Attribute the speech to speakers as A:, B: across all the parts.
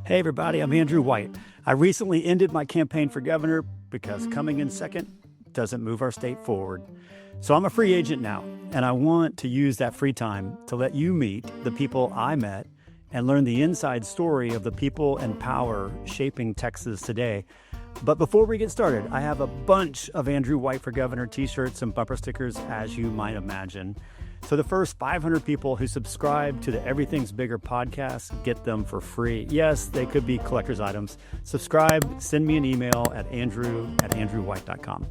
A: Hey everybody, I'm Andrew White. I recently ended my campaign for governor because coming in second doesn't move our state forward. So I'm a free agent now, and I want to use that free time to let you meet the people I met and learn the inside story of the people and power shaping Texas today. But before we get started, I have a bunch of Andrew White for Governor t-shirts and bumper stickers, as you might imagine. So the first 500 people who subscribe to the Everything's Bigger podcast get them for free. Yes, they could be collector's items. Subscribe, send me an email at andrew@andrewwhite.com.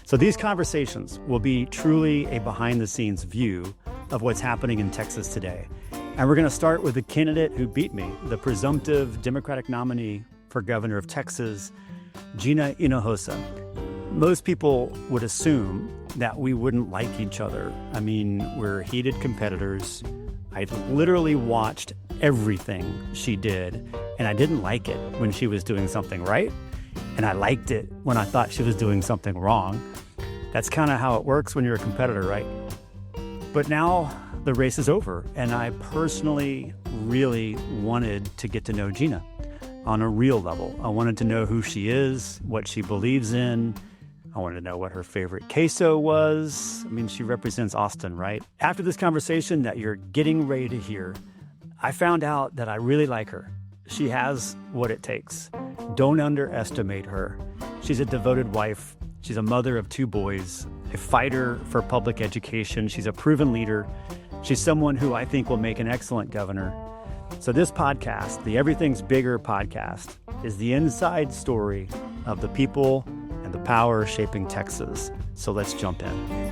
A: So these conversations will be truly a behind-the-scenes view of what's happening in Texas today. And we're going to start with the candidate who beat me, the presumptive Democratic nominee for governor of Texas, Gina Hinojosa. Most people would assume that we wouldn't like each other. I mean, we're heated competitors. I literally watched everything she did, and I didn't like it when she was doing something right, and I liked it when I thought she was doing something wrong. That's kind of how it works when you're a competitor, right? But now the race is over, and I personally really wanted to get to know Gina on a real level. I wanted to know who she is, what she believes in. I wanted to know what her favorite queso was. I mean, she represents Austin, right? After this conversation that you're getting ready to hear, I found out that I really like her. She has what it takes. Don't underestimate her. She's a devoted wife. She's a mother of 2 boys, a fighter for public education. She's a proven leader. She's someone who I think will make an excellent governor. So this podcast, the Everything's Bigger podcast, is the inside story of the people and the power shaping Texas. So let's jump in.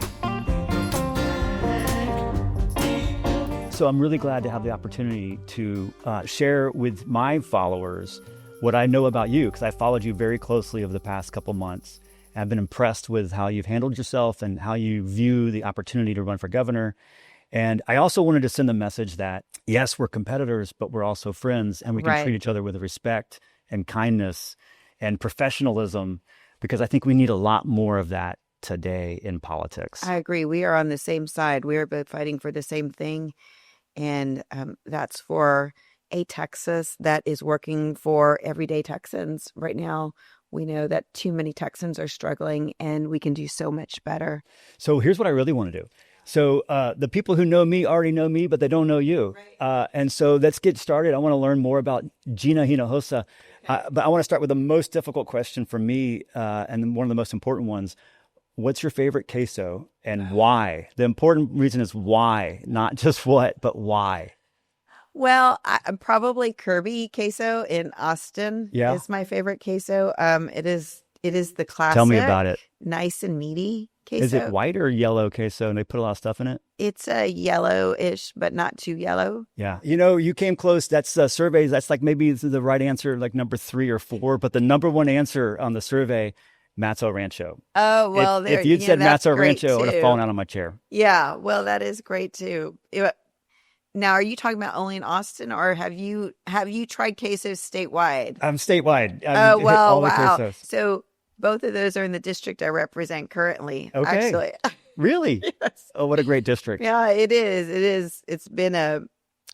A: So I'm really glad to have the opportunity to share with my followers what I know about you, because I followed you very closely over the past couple months. I've been impressed with how you've handled yourself and how you view the opportunity to run for governor. And I also wanted to send the message that, yes, we're competitors, but we're also friends, and we can treat each other with respect and kindness and professionalism, because I think we need a lot more of that today in politics.
B: I agree. We are on the same side. We are both fighting for the same thing. And that's for a Texas that is working for everyday Texans. Right now, we know that too many Texans are struggling, and we can do so much better.
A: So here's what I really want to do. So the people who know me already know me, but they don't know you. Right. And so let's get started. I want to learn more about Gina Hinojosa. But I want to start with the most difficult question for me, and one of the most important ones. What's your favorite queso and why? The important reason is why, not just what, but why.
B: Well, probably Kirby queso in Austin is my favorite queso. It is the classic.
A: Tell me about it.
B: Nice and meaty queso.
A: Is it white or yellow queso, and they put a lot of stuff in it?
B: It's a yellowish, but not too yellow.
A: Yeah. You know, you came close. That's surveys. That's like maybe the right answer, like number 3 or 4. But the number 1 answer on the survey, Matzo Rancho.
B: Oh, well,
A: if you'd said Matzo Rancho, I would have fallen out of my chair.
B: Yeah. Well, that is great too. Now, are you talking about only in Austin, or have you tried quesos statewide?
A: I'm statewide.
B: Oh, well, wow.
A: Quesos.
B: So both of those are in the district I represent currently.
A: Okay.
B: Actually.
A: Really?
B: Yes.
A: Oh, what a great district.
B: Yeah, it is. It is. It's been a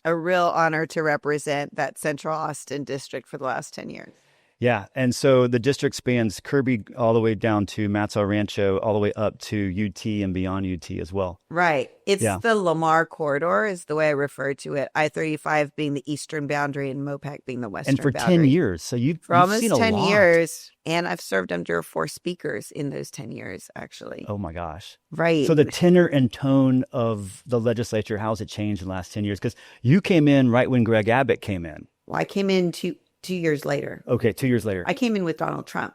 B: real honor to represent that Central Austin district for the last 10 years.
A: Yeah. And so the district spans Kirby all the way down to Matzo Rancho, all the way up to UT and beyond UT as well.
B: Right. It's the Lamar corridor is the way I refer to it. I-35 being the eastern boundary and Mopac being the western boundary.
A: And for 10 years. So you've
B: almost
A: seen a
B: 10
A: lot.
B: years. And I've served under 4 speakers in those 10 years, actually.
A: Oh, my gosh.
B: Right.
A: So the tenor and tone of the legislature, how has it changed in the last 10 years? Because you came in right when Greg Abbott came in.
B: Well, I came in 2 years later.
A: Okay, 2 years later.
B: I came in with Donald Trump.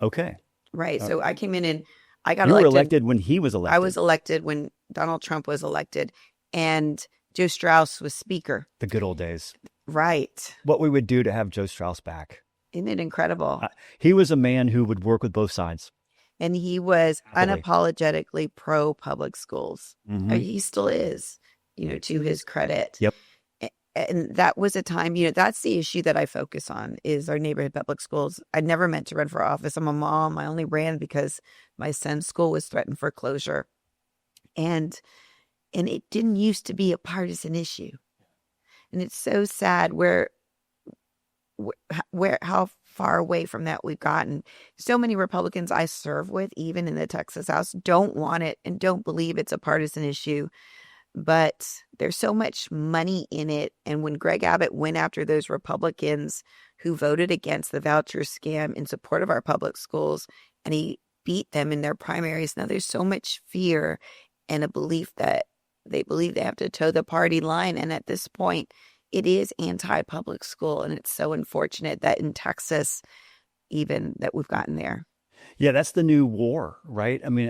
A: Okay.
B: Right. So I came in and I got
A: elected. You
B: were
A: elected when he was elected.
B: I was elected when Donald Trump was elected. And Joe Strauss was speaker.
A: The good old days.
B: Right.
A: What we would do to have Joe Strauss back.
B: Isn't it incredible?
A: He was a man who would work with both sides.
B: And he was unapologetically pro-public schools.
A: Mm-hmm.
B: He still is, to his credit.
A: Yep.
B: And that was a time, that's the issue that I focus on is our neighborhood public schools. I never meant to run for office. I'm a mom. I only ran because my son's school was threatened for closure. And it didn't used to be a partisan issue. And it's so sad where how far away from that we've gotten. So many Republicans I serve with, even in the Texas House, don't want it and don't believe it's a partisan issue. But there's so much money in it. And when Greg Abbott went after those Republicans who voted against the voucher scam in support of our public schools, and he beat them in their primaries, now there's so much fear and a belief that they believe they have to toe the party line. And at this point, it is anti-public school. And it's so unfortunate that in Texas, even that we've gotten there.
A: Yeah, that's the new war, right? I mean,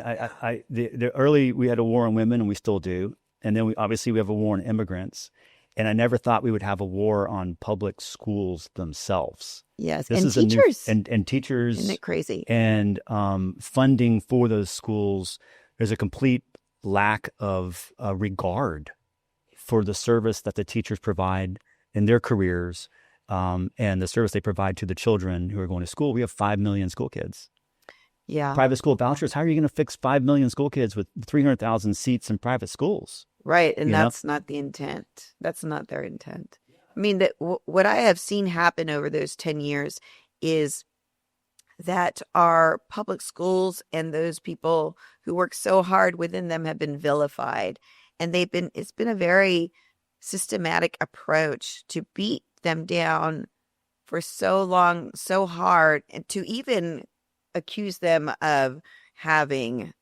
A: the early, we had a war on women, and we still do. And then we have a war on immigrants. And I never thought we would have a war on public schools themselves.
B: Yes,
A: This
B: and
A: is a new,
B: teachers.
A: and teachers.
B: Isn't it crazy?
A: And funding for those schools. There's a complete lack of regard for the service that the teachers provide in their careers, and the service they provide to the children who are going to school. We have 5 million school kids.
B: Yeah.
A: Private school vouchers. How are you going to fix 5 million school kids with 300,000 seats in private schools?
B: Right. And
A: You know?
B: that's not the intent. That's not their intent. I mean, what I have seen happen over those 10 years is that our public schools and those people who work so hard within them have been vilified. And it's been a very systematic approach to beat them down for so long, so hard, and to even accuse them of having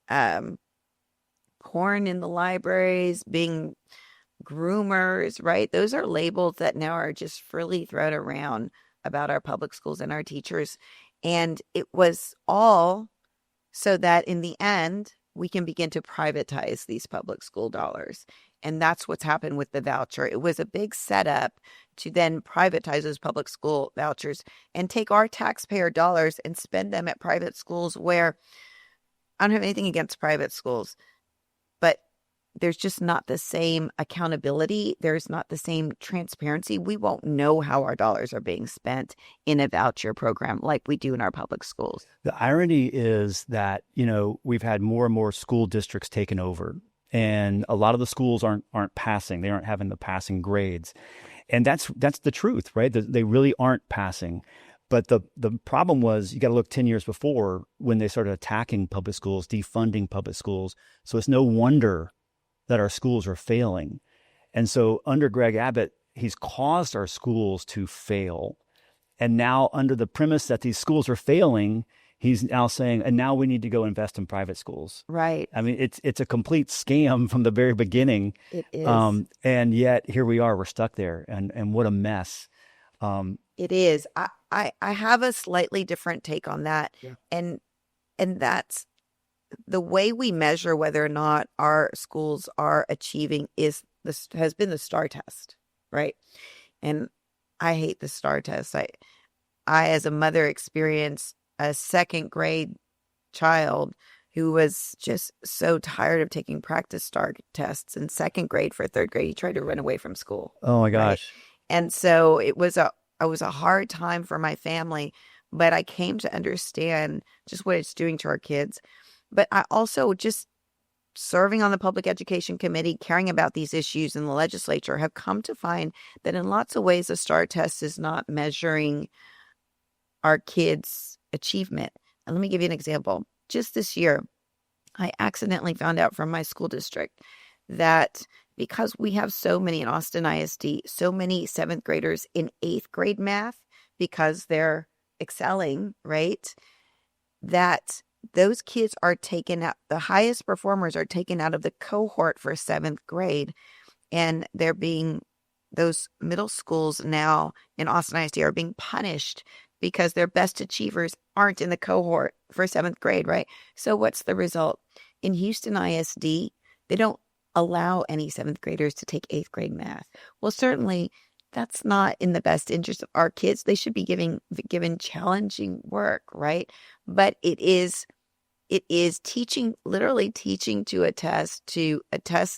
B: porn in the libraries, being groomers, right? Those are labels that now are just freely thrown around about our public schools and our teachers. And it was all so that in the end, we can begin to privatize these public school dollars. And that's what's happened with the voucher. It was a big setup to then privatize those public school vouchers and take our taxpayer dollars and spend them at private schools where I don't have anything against private schools, but there's just not the same accountability. There's not the same transparency. We won't know how our dollars are being spent in a voucher program like we do in our public schools.
A: The irony is that, we've had more and more school districts taken over, and a lot of the schools aren't passing. They aren't having the passing grades. And that's the truth, right? They really aren't passing. But the problem was, you got to look 10 years before when they started attacking public schools, defunding public schools. So it's no wonder that our schools are failing. And so under Greg Abbott, he's caused our schools to fail. And now under the premise that these schools are failing, he's now saying, and now we need to go invest in private schools.
B: Right.
A: I mean, it's a complete scam from the very beginning.
B: It is.
A: And yet here we are, we're stuck there. And what a mess.
B: It is. I have a slightly different take on that.
A: Yeah.
B: And that's the way we measure whether or not our schools are achieving has been the STAR test, right? And I hate the STAR test. I as a mother experienced a second grade child who was just so tired of taking practice STAR tests in second grade for third grade. He tried to run away from school.
A: Oh my gosh.
B: Right? And so it was a hard time for my family, but I came to understand just what it's doing to our kids. But I also, just serving on the Public Education Committee, caring about these issues in the legislature, have come to find that in lots of ways, the STAR test is not measuring our kids' achievement. And let me give you an example. Just this year, I accidentally found out from my school district that because we have so many in Austin ISD, so many seventh graders in eighth grade math, because they're excelling, right? That those kids are taken out, the highest performers are taken out of the cohort for seventh grade. And those middle schools now in Austin ISD are being punished because their best achievers aren't in the cohort for seventh grade, right? So what's the result? In Houston ISD, they don't allow any seventh graders to take eighth grade math. Well, certainly that's not in the best interest of our kids. They should be given challenging work, right? But it is teaching, literally teaching to a test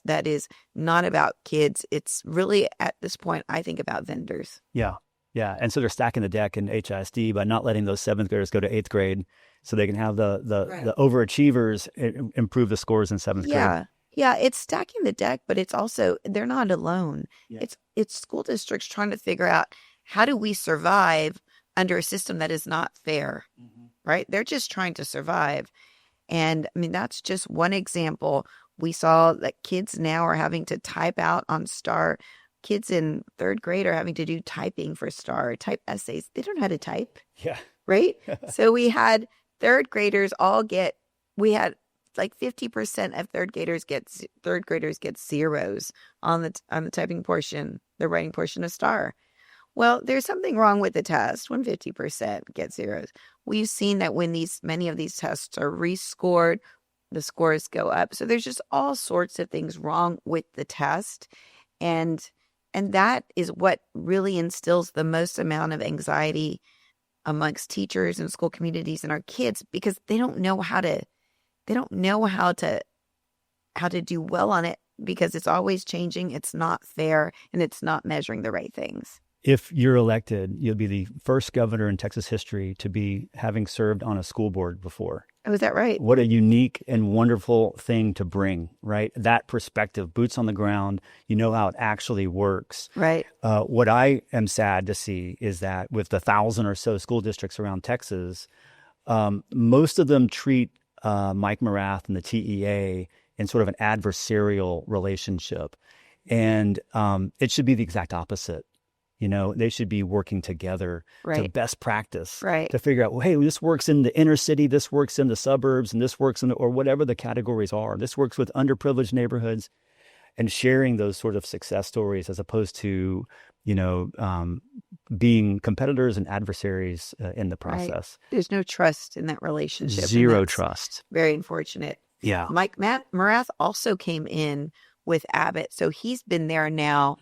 B: that is not about kids. It's really, at this point, I think, about vendors.
A: Yeah. Yeah. And so they're stacking the deck in HISD by not letting those seventh graders go to eighth grade so they can have the overachievers improve the scores in seventh grade.
B: Yeah, it's stacking the deck, but it's also, they're not alone.
A: Yeah.
B: It's school districts trying to figure out how do we survive under a system that is not fair, right? They're just trying to survive. And I mean, that's just one example. We saw that kids now are having to type out on STAR. Kids in third grade are having to do typing for STAR, type essays. They don't know how to type.
A: Yeah.
B: Right? So we had third graders we had like 50% of third graders get zeros on the typing portion, the writing portion of STAR. Well, there's something wrong with the test when 50% get zeros. We've seen that when many of these tests are rescored, the scores go up. So there's just all sorts of things wrong with the test. And that is what really instills the most amount of anxiety amongst teachers and school communities and our kids, because they don't know how to do well on it, because it's always changing, it's not fair, and it's not measuring the right things.
A: If you're elected, you'll be the first governor in Texas history to be having served on a school board before.
B: Oh, is that right?
A: What a unique and wonderful thing to bring, right? That perspective, boots on the ground, you know how it actually works.
B: Right.
A: What I am sad to see is that with the 1,000 or so school districts around Texas, most of them treat Mike Morath and the TEA in sort of an adversarial relationship. And it should be the exact opposite. You know, they should be working together to best practice, to figure out, well, hey, this works in the inner city, this works in the suburbs, and this works or whatever the categories are. This works with underprivileged neighborhoods, and sharing those sort of success stories as opposed to, being competitors and adversaries in the process.
B: Right. There's no trust in that relationship.
A: Zero trust.
B: Very unfortunate.
A: Yeah.
B: Matt Morath also came in with Abbott, so he's been there now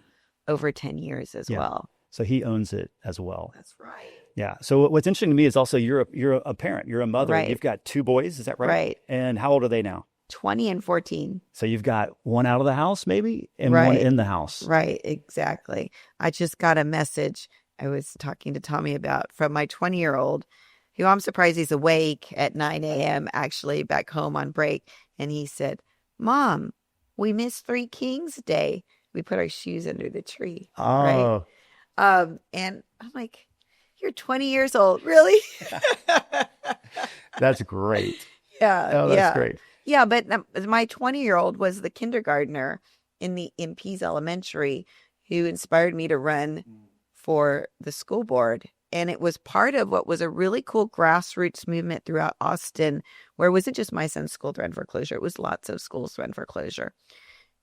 B: over 10 years as well.
A: So he owns it as well.
B: That's right.
A: Yeah. So what's interesting to me is also you're a parent, you're a mother.
B: Right.
A: You've got 2 boys, is that right?
B: Right.
A: And how old are they now?
B: 20 and 14.
A: So you've got one out of the house maybe and one in the house.
B: Right, exactly. I just got a message I was talking to Tommy about from my 20-year-old, who I'm surprised he's awake at 9 a.m. actually back home on break. And he said, "Mom, we missed Three Kings Day. We put our shoes under the tree."
A: Oh.
B: Right. And I'm like, "You're 20 years old, really?"
A: That's great.
B: Yeah.
A: Oh, that's great.
B: Yeah, but my 20-year-old was the kindergartner in Pease Elementary who inspired me to run for the school board. And it was part of what was a really cool grassroots movement throughout Austin, where it wasn't just my son's school threatened foreclosure. It was lots of schools threatened foreclosure.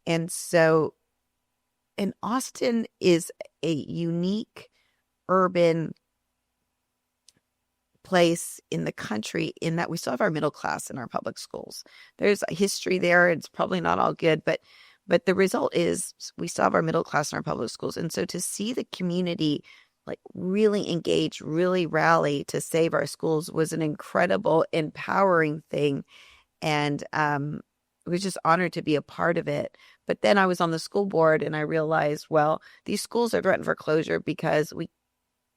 B: And Austin is a unique urban place in the country in that we still have our middle class in our public schools. There's a history there. It's probably not all good, but the result is we still have our middle class in our public schools. And so to see the community like really engage, really rally to save our schools was an incredible, empowering thing. And I was just honored to be a part of it. But then I was on the school board and I realized, well, these schools are threatened for closure because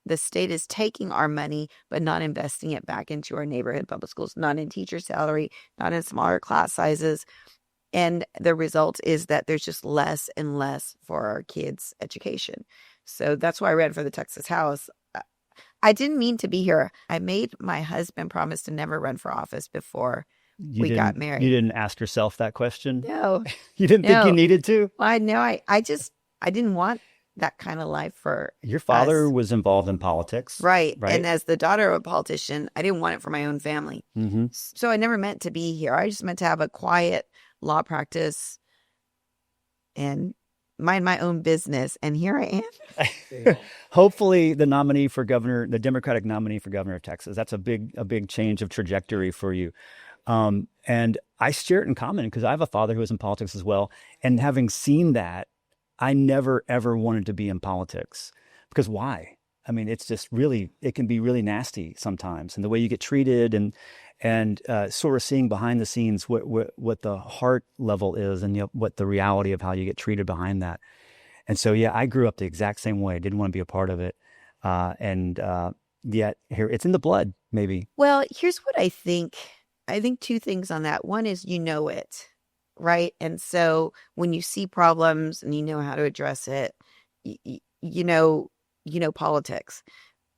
B: the state is taking our money, but not investing it back into our neighborhood public schools, not in teacher salary, not in smaller class sizes. And the result is that there's just less and less for our kids' education. So that's why I ran for the Texas House. I didn't mean to be here. I made my husband promise to never run for office before we got married.
A: You didn't ask yourself that question?
B: No.
A: You didn't think you needed to?
B: Well, I know. I didn't want that kind of life for
A: your father was involved in politics.
B: Right. And as the daughter of a politician, I didn't want it for my own family.
A: Mm-hmm.
B: So I never meant to be here. I just meant to have a quiet law practice and mind my own business. And here I am.
A: Hopefully the nominee for governor, the Democratic nominee for governor of Texas, that's a big change of trajectory for you. And I share it in common because I have a father who was in politics as well. And having seen that, I never, ever wanted to be in politics because why? I mean, it's just really, it can be really nasty sometimes, and the way you get treated and sort of seeing behind the scenes what the heart level is and what the reality of how you get treated behind that. And so, yeah, I grew up the exact same way. I didn't want to be a part of it. And yet here it's in the blood, maybe.
B: Well, here's what I think. I think 2 things on that. One is, it. Right. And so when you see problems and you know how to address it, you know politics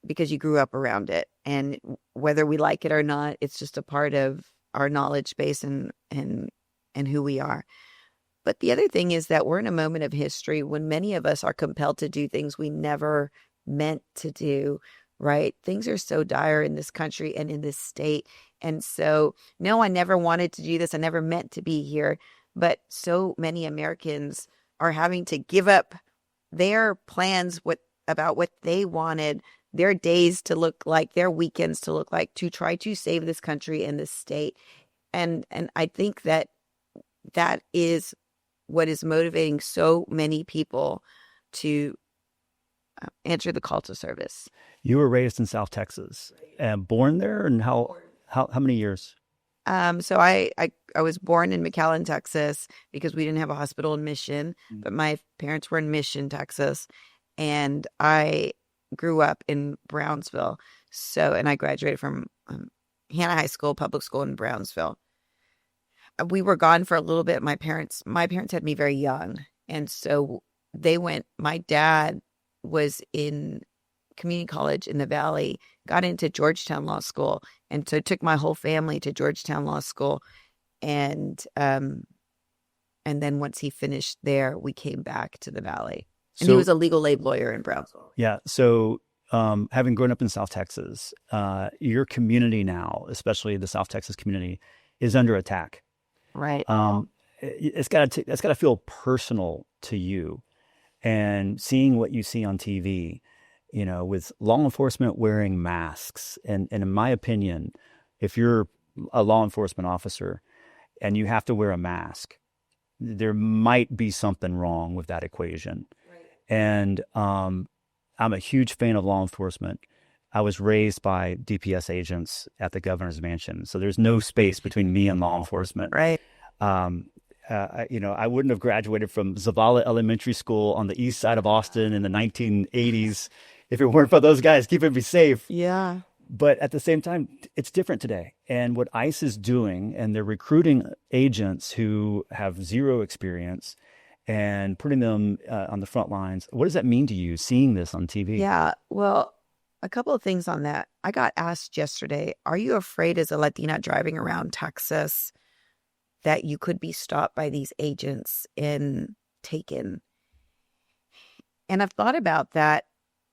B: because you grew up around it. And whether we like it or not, it's just a part of our knowledge base and who we are. But the other thing is that we're in a moment of history when many of us are compelled to do things we never meant to do, right? Things are so dire in this country and in this state. And so, no, I never wanted to do this. I never meant to be here. But so many Americans are having to give up their plans about what they wanted their days to look like, their weekends to look like, to try to save this country and this state. And I think that is what is motivating so many people to answer the call to service.
A: You were raised in South Texas and born there, and how many years?
B: So I was born in McAllen, Texas, because we didn't have a hospital in Mission, but my parents were in Mission, Texas, and I grew up in Brownsville. And I graduated from Hannah High School, public school in Brownsville. We were gone for a little bit. My parents had me very young, and so they went. My dad was in community college in the Valley, got into Georgetown Law School, and so took my whole family to Georgetown Law School. And then once he finished there, we came back to the Valley. And he was a legal aid lawyer in Brownsville.
A: Yeah. So having grown up in South Texas, your community now, especially the South Texas community, is under attack.
B: Right.
A: It's got to feel personal to you, and seeing what you see on TV, with law enforcement wearing masks. And in my opinion, if you're a law enforcement officer and you have to wear a mask, there might be something wrong with that equation. Right. And I'm a huge fan of law enforcement. I was raised by DPS agents at the governor's mansion, so there's no space between me and law enforcement.
B: Right.
A: I wouldn't have graduated from Zavala Elementary School on the east side of Austin in the 1980s if it weren't for those guys keeping me safe.
B: Yeah.
A: But at the same time, it's different today. And what ICE is doing, and they're recruiting agents who have zero experience and putting them on the front lines. What does that mean to you, seeing this on TV?
B: Yeah. Well, a couple of things on that. I got asked yesterday, are you afraid as a Latina driving around Texas that you could be stopped by these agents and taken? And I've thought about that.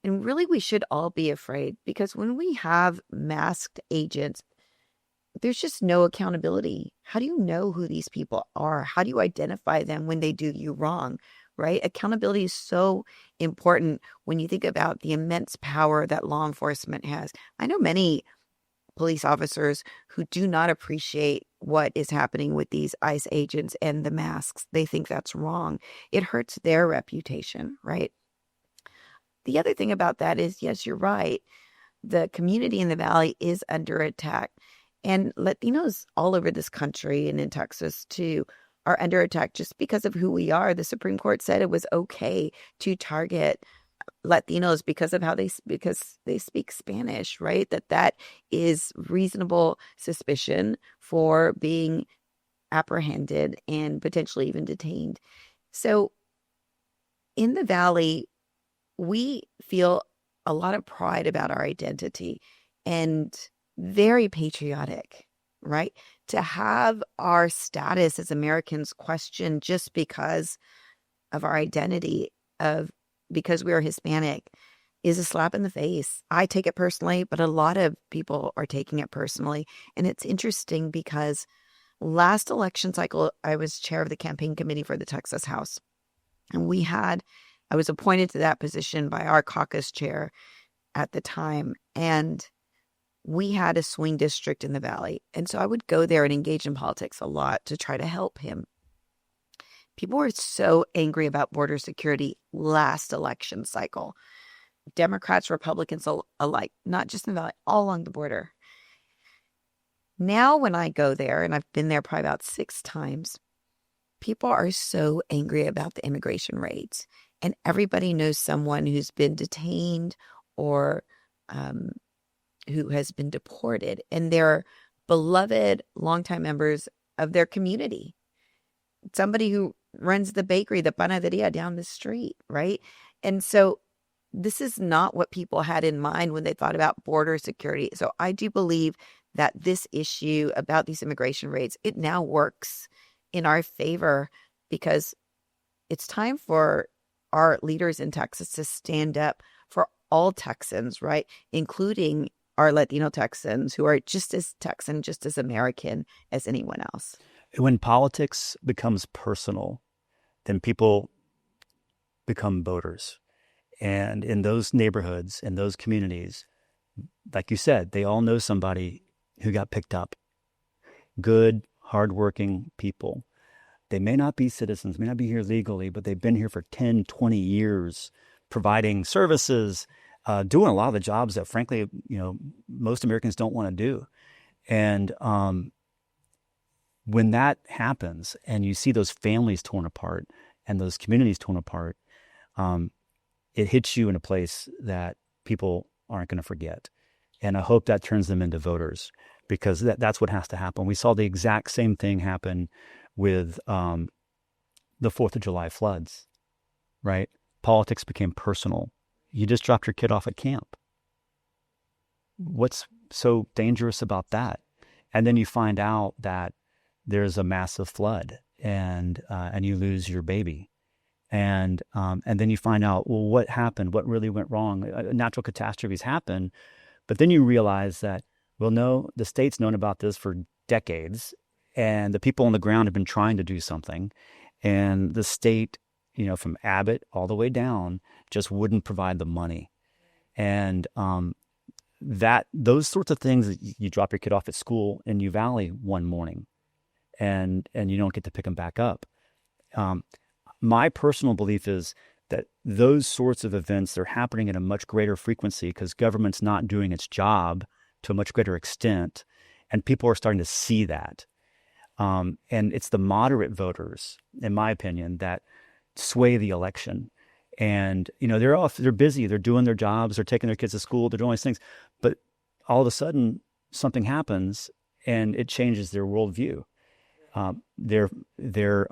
B: And really, we should all be afraid, because when we have masked agents, there's just no accountability. How do you know who these people are? How do you identify them when they do you wrong, right? Accountability is so important when you think about the immense power that law enforcement has. I know many police officers who do not appreciate what is happening with these ICE agents and the masks. They think that's wrong. It hurts their reputation, right? The other thing about that is, yes, you're right. The community in the Valley is under attack. And Latinos all over this country and in Texas, too, are under attack just because of who we are. The Supreme Court said it was okay to target Latinos because they speak Spanish, right? That is reasonable suspicion for being apprehended and potentially even detained. So in the Valley, we feel a lot of pride about our identity and very patriotic, right? To have our status as Americans questioned just because of our identity, because we are Hispanic, is a slap in the face. I take it personally, but a lot of people are taking it personally. And it's interesting because last election cycle, I was chair of the campaign committee for the Texas House. And I was appointed to that position by our caucus chair at the time. And we had a swing district in the Valley. And so I would go there and engage in politics a lot to try to help him. People were so angry about border security last election cycle. Democrats, Republicans alike, not just in the Valley, all along the border. Now when I go there, and I've been there probably about 6 times, people are so angry about the immigration raids. And everybody knows someone who's been detained or who has been deported. And they're beloved, longtime members of their community. Somebody who runs the bakery, the panaderia down the street, right? And so this is not what people had in mind when they thought about border security. So I do believe that this issue about these immigration rates, it now works in our favor, because it's time for our leaders in Texas to stand up for all Texans, right? Including our Latino Texans, who are just as Texan, just as American as anyone else.
A: When politics becomes personal, then people become voters. And in those neighborhoods, in those communities, like you said, they all know somebody who got picked up. Good, hardworking people. They may not be citizens, may not be here legally, but they've been here for 10, 20 years, providing services, doing a lot of the jobs that, frankly, most Americans don't want to do. And when that happens and you see those families torn apart and those communities torn apart, it hits you in a place that people aren't going to forget. And I hope that turns them into voters, because that's what has to happen. We saw the exact same thing happen with the 4th of July floods, right? Politics became personal. You just dropped your kid off at camp. What's so dangerous about that? And then you find out that there's a massive flood and you lose your baby. And then you find out, well, what happened? What really went wrong? Natural catastrophes happen. But then you realize that, well, no, the state's known about this for decades, and the people on the ground have been trying to do something. And the state, from Abbott all the way down, just wouldn't provide the money. And those sorts of things, you drop your kid off at school in U Valley one morning, and you don't get to pick them back up. My personal belief is that those sorts of events, they're happening at a much greater frequency because government's not doing its job to a much greater extent, and people are starting to see that. And it's the moderate voters, in my opinion, that sway the election. And they're busy, they're doing their jobs, they're taking their kids to school, they're doing all these things, but all of a sudden something happens and it changes their worldview. Their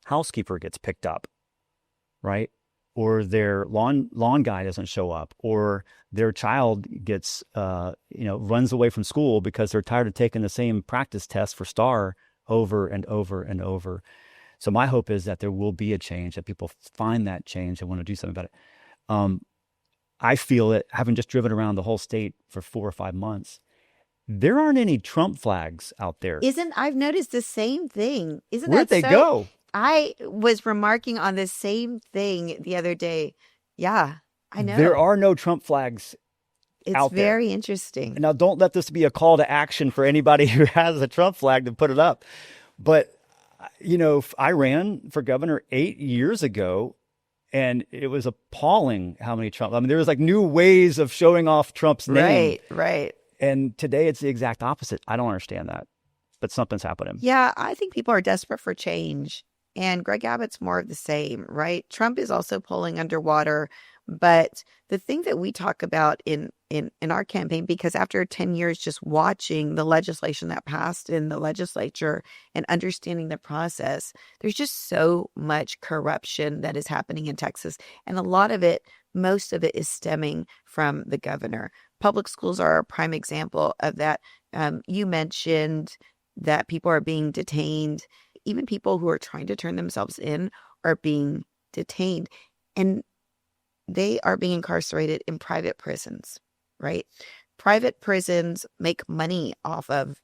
A: housekeeper gets picked up, right? Or their lawn guy doesn't show up, or their child gets runs away from school because they're tired of taking the same practice test for STAR over and over and over. So my hope is that there will be a change, that people find that change and want to do something about it. I feel it, having just driven around the whole state for 4 or 5 months, there aren't any Trump flags out there.
B: I've noticed the same thing.
A: Where'd they go?
B: I was remarking on the same thing the other day. Yeah, I know.
A: There are no Trump flags out there.
B: It's very interesting.
A: Now, don't let this be a call to action for anybody who has a Trump flag to put it up. But, I ran for governor 8 years ago, and it was appalling how many Trump. There was new ways of showing off Trump's name.
B: Right.
A: And today it's the exact opposite. I don't understand that, but something's happening.
B: Yeah, I think people are desperate for change. And Greg Abbott's more of the same, right? Trump is also pulling underwater. But the thing that we talk about in our campaign, because after 10 years just watching the legislation that passed in the legislature and understanding the process, there's just so much corruption that is happening in Texas. And most of it is stemming from the governor. Public schools are a prime example of that. You mentioned that people are being detained. Even people who are trying to turn themselves in are being detained, and they are being incarcerated in private prisons, right? Private prisons make money off of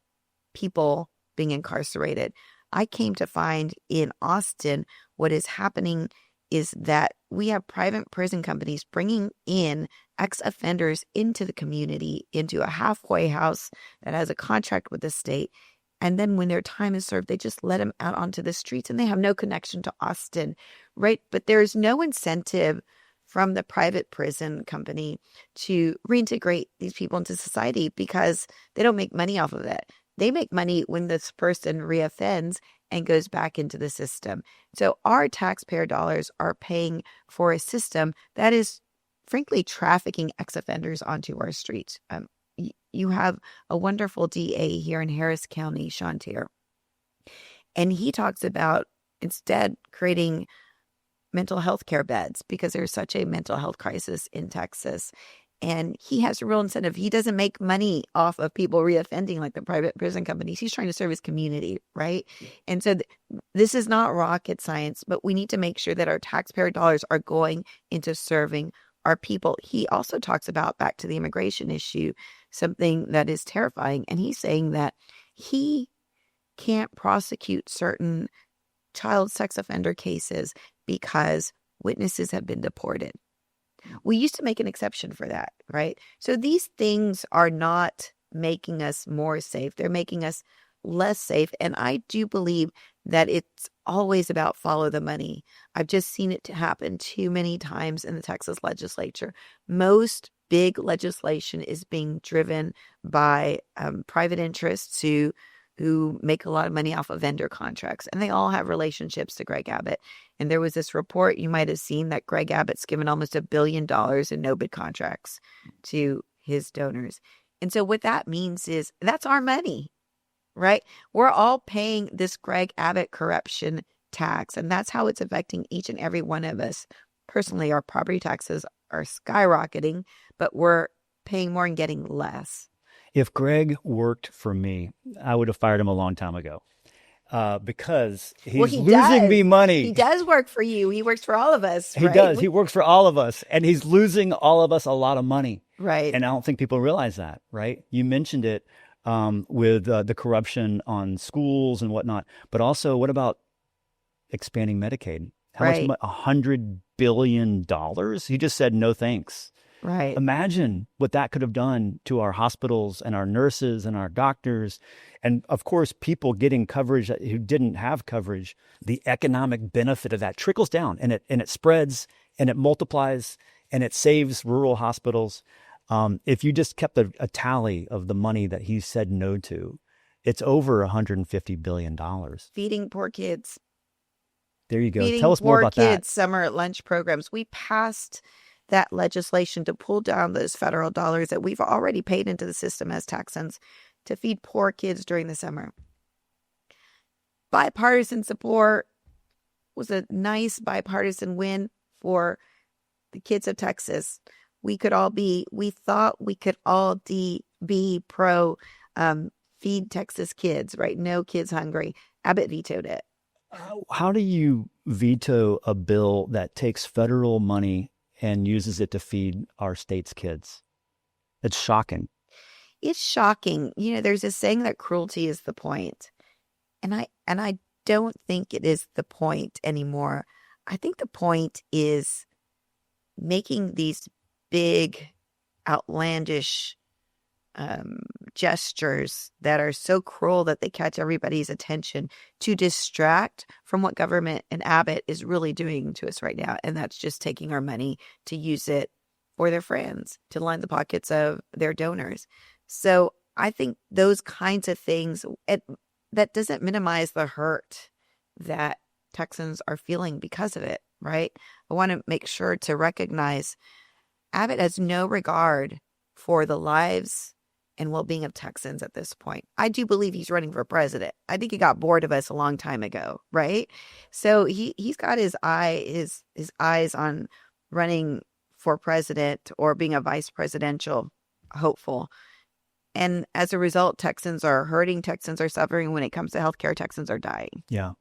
B: people being incarcerated. I came to find in Austin, what is happening is that we have private prison companies bringing in ex-offenders into the community, into a halfway house that has a contract with the state. And then when their time is served, they just let them out onto the streets, and they have no connection to Austin, right? But there's no incentive from the private prison company to reintegrate these people into society because they don't make money off of it. They make money when this person reoffends and goes back into the system. So our taxpayer dollars are paying for a system that is, frankly, trafficking ex-offenders onto our streets. You have a wonderful DA here in Harris County, Sean Tier, and he talks about instead creating mental health care beds because there's such a mental health crisis in Texas. And he has a real incentive. He doesn't make money off of people reoffending like the private prison companies. He's trying to serve his community, right? And so this is not rocket science, but we need to make sure that our taxpayer dollars are going into serving our people. He also talks about, back to the immigration issue, something that is terrifying. And he's saying that he can't prosecute certain child sex offender cases because witnesses have been deported. We used to make an exception for that, right? So these things are not making us more safe. They're making us less safe. And I do believe that it's always about follow the money. I've just seen it happen too many times in the Texas legislature. Most big legislation is being driven by private interests who make a lot of money off of vendor contracts, and they all have relationships to Greg Abbott. And there was this report you might have seen that Greg Abbott's given almost $1 billion in no-bid contracts to his donors. And so what that means is that's our money, right? We're all paying this Greg Abbott corruption tax, and that's how it's affecting each and every one of us. Personally, our property taxes are skyrocketing, but we're paying more and getting less.
A: If Greg worked for me, I would have fired him a long time ago because he's losing me money.
B: He does work for you. He works for all of us.
A: He does. He works for all of us, and he's losing all of us a lot of money.
B: Right.
A: And I don't think people realize that, right? You mentioned it with the corruption on schools and whatnot, but also what about expanding Medicaid? How much? $100 billion? He just said no thanks.
B: Right.
A: Imagine what that could have done to our hospitals and our nurses and our doctors. And of course, people getting coverage who didn't have coverage. The economic benefit of that trickles down and it spreads and it multiplies and it saves rural hospitals. If you just kept a tally of the money that he said no to, it's over $150 billion.
B: Feeding poor kids.
A: There you go. Tell us more about that.
B: Feeding poor kids summer lunch programs. We passed that legislation to pull down those federal dollars that we've already paid into the system as Texans to feed poor kids during the summer. Bipartisan support was a nice bipartisan win for the kids of Texas. We thought we could all be pro feed Texas kids, right? No kids hungry. Abbott vetoed it.
A: How do you veto a bill that takes federal money and uses it to feed our state's kids? It's shocking.
B: It's shocking. You know, there's a saying that cruelty is the point. And I don't think it is the point anymore. I think the point is making these big, outlandish gestures that are so cruel that they catch everybody's attention to distract from what government and Abbott is really doing to us right now. And that's just taking our money to use it for their friends, to line the pockets of their donors. So I think those kinds of things, that doesn't minimize the hurt that Texans are feeling because of it, right? I want to make sure to recognize Abbott has no regard for the lives and well-being of Texans at this point. I do believe he's running for president. I think he got bored of us a long time ago, right? So he's got his eyes on running for president or being a vice presidential hopeful. And as a result, Texans are hurting. Texans are suffering. When it comes to healthcare, Texans are dying.
A: Yeah.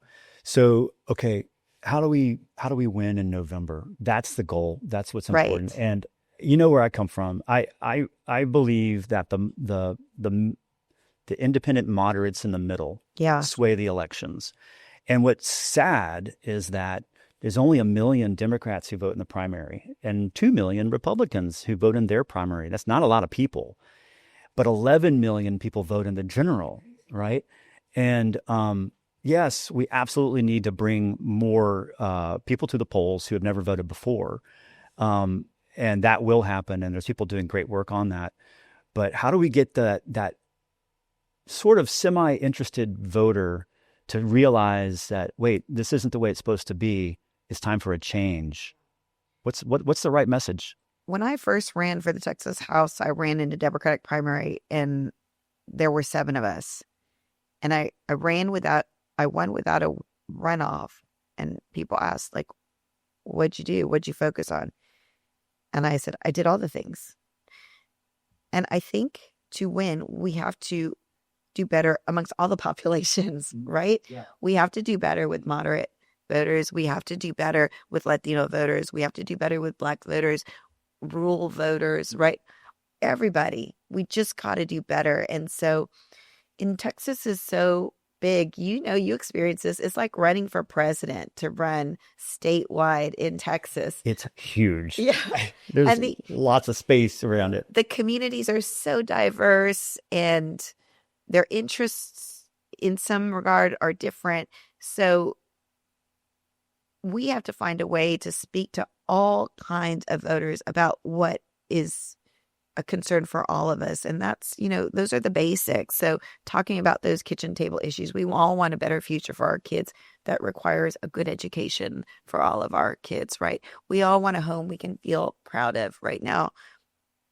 A: So, okay, how do we win in November? That's the goal. That's what's important.
B: Right.
A: And you know where I come from. I believe that the independent moderates in the middle sway the elections. And what's sad is that there's only 1 million Democrats who vote in the primary and 2 million Republicans who vote in their primary. That's not a lot of people, but 11 million people vote in the general, right? And yes, we absolutely need to bring more people to the polls who have never voted before. And that will happen. And there's people doing great work on that. But how do we get that sort of semi-interested voter to realize that, wait, this isn't the way it's supposed to be. It's time for a change. What's the right message?
B: When I first ran for the Texas House, I ran in a Democratic primary and there were 7 of us. And I won without a runoff. And people asked, like, what'd you do? What'd you focus on? And I said, I did all the things. And I think to win, we have to do better amongst all the populations, right?
A: Yeah.
B: We have to do better with moderate voters. We have to do better with Latino voters. We have to do better with Black voters, rural voters, right? Everybody. We just got to do better. And so in Texas is so big, you experience this. It's like running for president to run statewide in Texas.
A: It's huge.
B: Yeah.
A: There's
B: And
A: lots of space around it.
B: the communities are so diverse and their interests in some regard are different. So we have to find a way to speak to all kinds of voters about what is a concern for all of us. And that's, those are the basics. So talking about those kitchen table issues, we all want a better future for our kids that requires a good education for all of our kids, right? We all want a home we can feel proud of right now.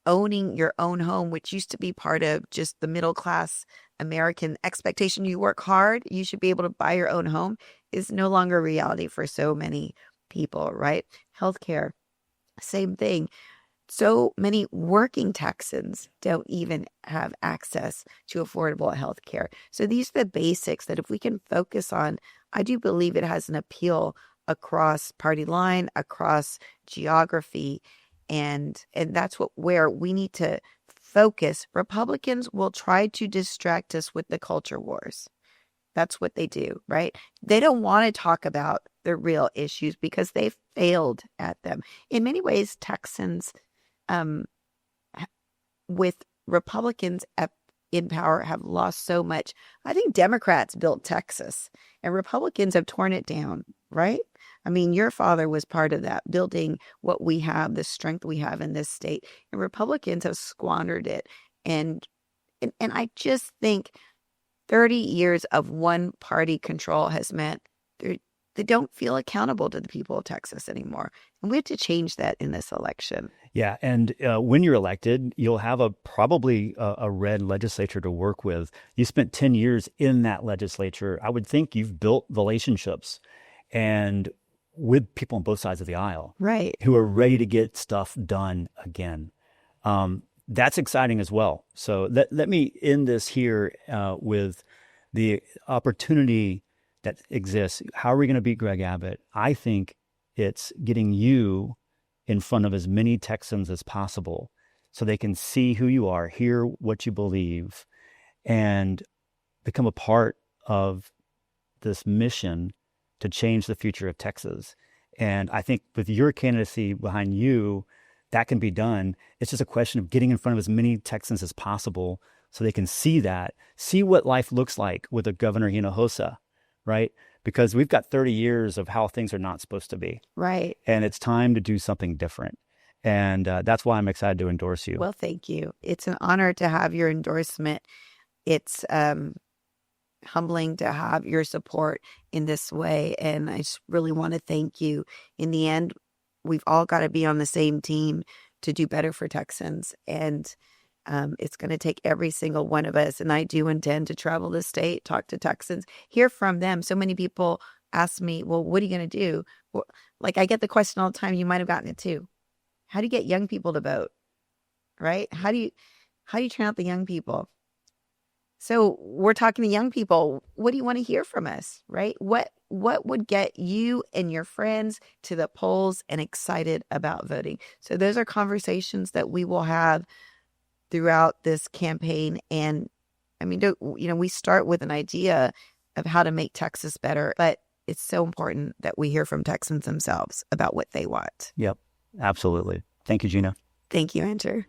B: Owning your own home, which used to be part of just the middle class American expectation, you work hard, you should be able to buy your own home, is no longer a reality for so many people, right? Healthcare, same thing. So many working Texans don't even have access to affordable health care. So these are the basics that if we can focus on, I do believe it has an appeal across party line, across geography, and that's where we need to focus. Republicans will try to distract us with the culture wars. That's what they do, right? They don't want to talk about the real issues because they've failed at them. In many ways, Texans with Republicans in power have lost so much. I think Democrats built Texas and Republicans have torn it down, right? I mean, your father was part of that, building what we have, the strength we have in this state. And Republicans have squandered it. And I just think 30 years of one party control has meant they don't feel accountable to the people of Texas anymore. And we have to change that in this election.
A: Yeah. And when you're elected, you'll have probably a red legislature to work with. You spent 10 years in that legislature. I would think you've built relationships and with people on both sides of the aisle,
B: right,
A: who are ready to get stuff done again. That's exciting as well. So let me end this here with the opportunity that exists. How are we going to beat Greg Abbott? I think it's getting you in front of as many Texans as possible so they can see who you are, hear what you believe, and become a part of this mission to change the future of Texas. And I think with your candidacy behind you, that can be done. It's just a question of getting in front of as many Texans as possible so they can see what life looks like with a Governor Hinojosa, right? Because we've got 30 years of how things are not supposed to be.
B: Right.
A: And it's time to do something different. And that's why I'm excited to endorse you.
B: Well, thank you. It's an honor to have your endorsement. It's humbling to have your support in this way. And I just really want to thank you. In the end, we've all got to be on the same team to do better for Texans. And it's going to take every single one of us. And I do intend to travel the state, talk to Texans, hear from them. So many people ask me, well, what are you going to do? Well, like I get the question all the time. You might have gotten it too. How do you get young people to vote? Right? How do you turn out the young people? So we're talking to young people. What do you want to hear from us? Right? What would get you and your friends to the polls and excited about voting? So those are conversations that we will have throughout this campaign. And I mean, we start with an idea of how to make Texas better, but it's so important that we hear from Texans themselves about what they want.
A: Yep, absolutely. Thank you, Gina.
B: Thank you, Andrew.